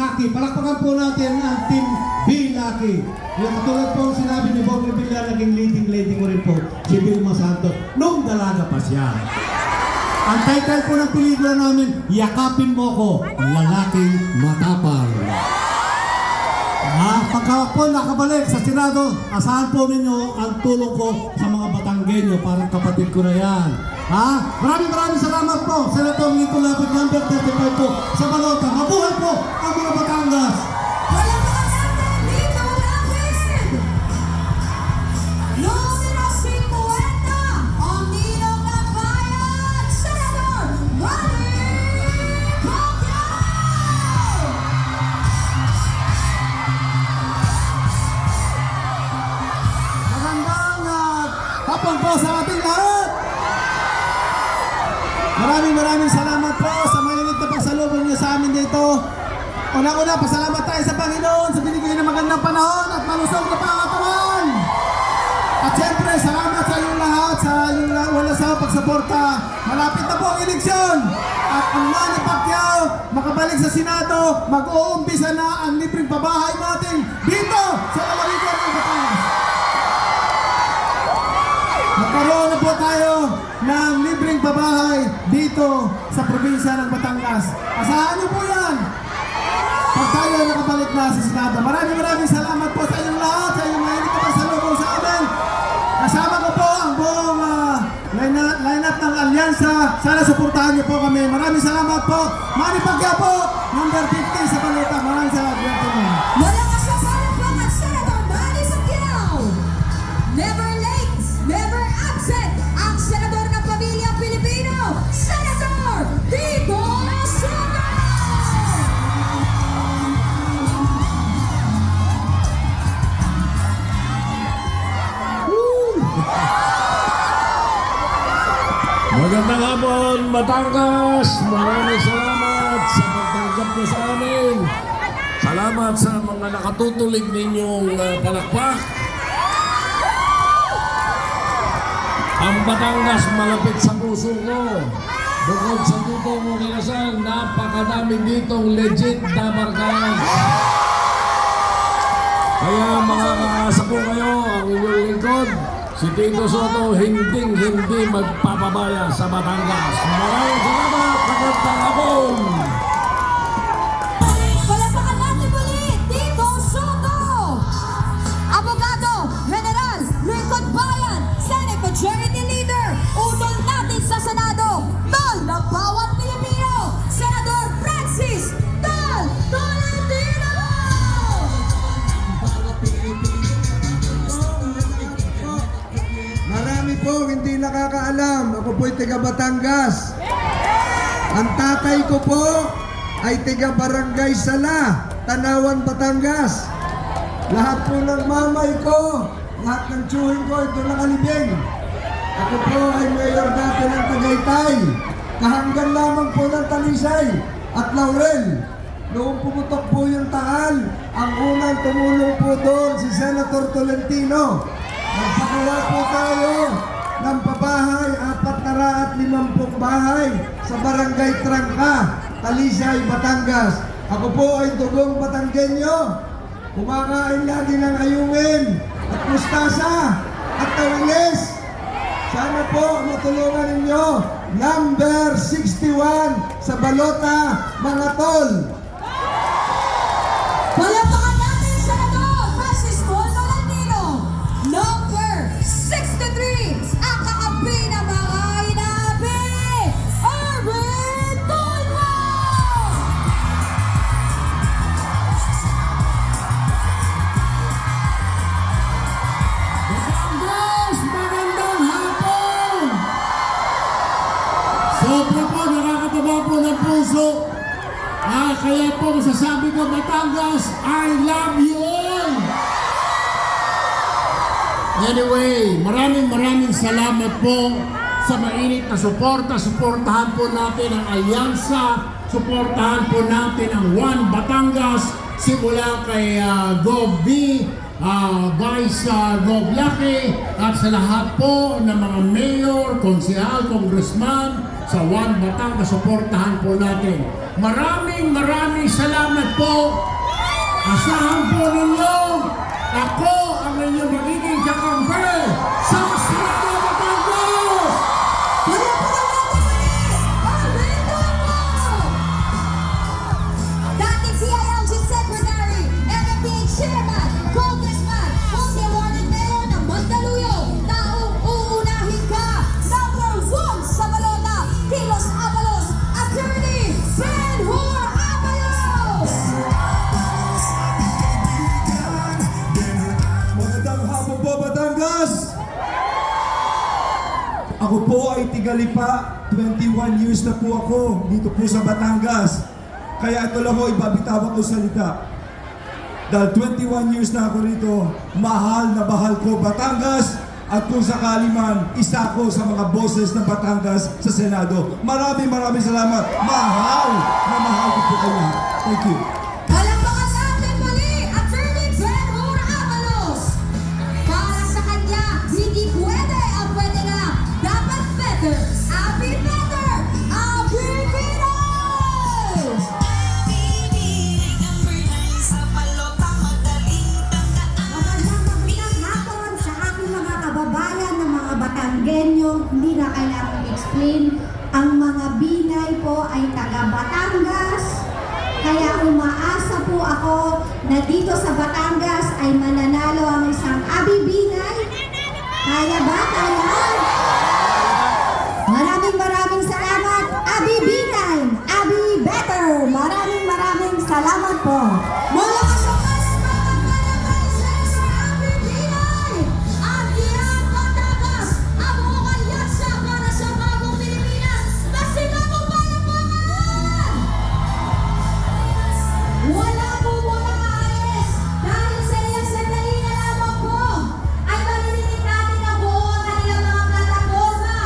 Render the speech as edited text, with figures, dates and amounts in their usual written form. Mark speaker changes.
Speaker 1: Lucky. Palakpakan po natin ang Team B Lucky. Yung katulad po ang sinabi ni Bob Revilla, naging leading mo rin po si Vilma Santos nung dalaga pa siya. Ang title po ng pelikula namin, Yakapin Mo Ko, Lalaking Matapang. Pagka po nakabalik sa Senado, asahan po ninyo ang tulong ko sa mga Batanggenyo, parang kapatid ko na yan. Maraming salamat po, Senator Lito Lapid, number 35 po sa Balota. Mabuhay po ang mga Batangas! Hapon po sa ating lahat! Maraming salamat po sa mainit na pagsalubong niyo sa amin dito. Una-una, pasalamat tayo sa Panginoon sa binigay ng magandang panahon at malusog na pangatawan. At siyempre, salamat sa inyong lahat, sa inyong wala sa pagsuporta. Malapit na po ang eleksyon. At ang Manny Pacquiao makabalik sa Senado, mag-uumpisa na ang libreng pabahay natin dito sa lalawigan ng Batangas. Magkaroon na po tayo ng libreng pabahay dito sa probinsya ng Batangas. Asahan niyo po yan pag tayo nakabalik na sa Senado. Maraming salamat po sa inyong lahat, sa inyong mahinig na pagsalubong sa amin. Kasama ko po ang buong line-up ng Alyansa. Sana suportahan niyo po kami. Maraming salamat po. Manny Pacquiao po, number 50 sa Balota. Maraming salamat.
Speaker 2: Wala ka sa palakpakan, Senator Manny Pacquiao. Never late, never absent, ang Senador ng Pamilyang Pilipino, Senator Tito Soto!
Speaker 3: Magandang hapon, Batangas! Maraming salamat sa pagtanggap niyo sa amin. Salamat sa mga nakatutulig ninyong palakpak. Ang Batangas malapit sa puso ko. Bukod sa tuto mo kinasal, napakadami ditong legit na barkada. Kaya makakaasa po kayo ang inyong lingkod. Si Tito Soto hindi magpapabaya sa Batangas. Maraming salamat, magandang hapon!
Speaker 2: Palakpakan natin muli, Tito Soto! Abogado, General, Lingkod Bayan, Senate Majority Leader, utol natin sa Senado, tol ng bawat Pilipino, Senador Francis Tol Tolentino!
Speaker 4: Marami po hindi nakakaalam. Ako po'y taga Batangas. Ang tatay ko po ay taga Barangay Sala, Tanawan, Batangas. Lahat po ng mamay ko, lahat ng tsuhin ko, ito nakalibing. Ako po ay mayor dati ng Tagaytay. Kahanggan lamang po ng Talisay at Laurel. Noong pumutok po yung Taal, ang unang tumulong po doon si Senator Tolentino. Nagpagawa po tayo ng pabahay, 450 bahay sa Barangay Trangka, Talisay, Batangas. Ako po ay dugong Batanggenyo. Kumakain lagi ng ayungin at mustasa at tawilis. Sana po matulungan ninyo. Number 61 sa Balota, mga tol.
Speaker 2: Palakpakan natin, Senador Francis Tol Tolentino, number 63, ang kakampi ng mga inabi, Erwin Tulfo!
Speaker 1: Batangas, magandang hapon! Sobra po, nakakataba po ng puso. Kaya po masasabi ko, Batangas, I love you all! Anyway, maraming salamat po sa mainit na suporta. Suportahan po natin ang Alyansa. Suportahan po natin ang One Batangas. Simula kay Gov B, Vice Gov Lucky, at sa lahat po ng mga mayor, konsehal, congressman,
Speaker 3: sa One Batangas. Suportahan po natin. Maraming salamat po. Asahan po ninyo, ako ang inyong magiging kakampi sa Senado Batangas!
Speaker 2: Palakpakan natin ulit ang Bitondo! Dating CILG Secretary, MMDA Chairman, Congressman, multi-awarded mayor ng Mandaluyong, taong uunahin ka, number 1 sa balota, Kilos Avalos, Attorney Ben Hur Avalos!
Speaker 5: Magandang hapon po, Batangas! Ako po ay tigalipa. 21 years na po ako dito po sa Batangas. Kaya ito lang ho, ibabitawan ko salita. Dahil 21 years na ako rito, mahal na mahal ko Batangas. At kung sakali man, isa ko sa mga boses ng Batangas sa Senado. Maraming salamat. Mahal na mahal ko po kayo. Thank you.
Speaker 2: Palakpakan natin muli, Attorney Ben Hur Avalos! Para sa kanya, hindi pwede ang pwede na. Dapat better, Abby better, Abby Pinoy!
Speaker 6: Magandang hapon sa aking mga kababayan ng mga Batanggenyo. Hindi na kailangan explain. Ang mga Binay po ay taga Batangas. Kaya umaasa po ako na dito sa Batangas ay mananalo ang isang Abi Binay. Kaya ba? Kaya? Maraming salamat, Abi Binay. Abi Better. Maraming salamat po.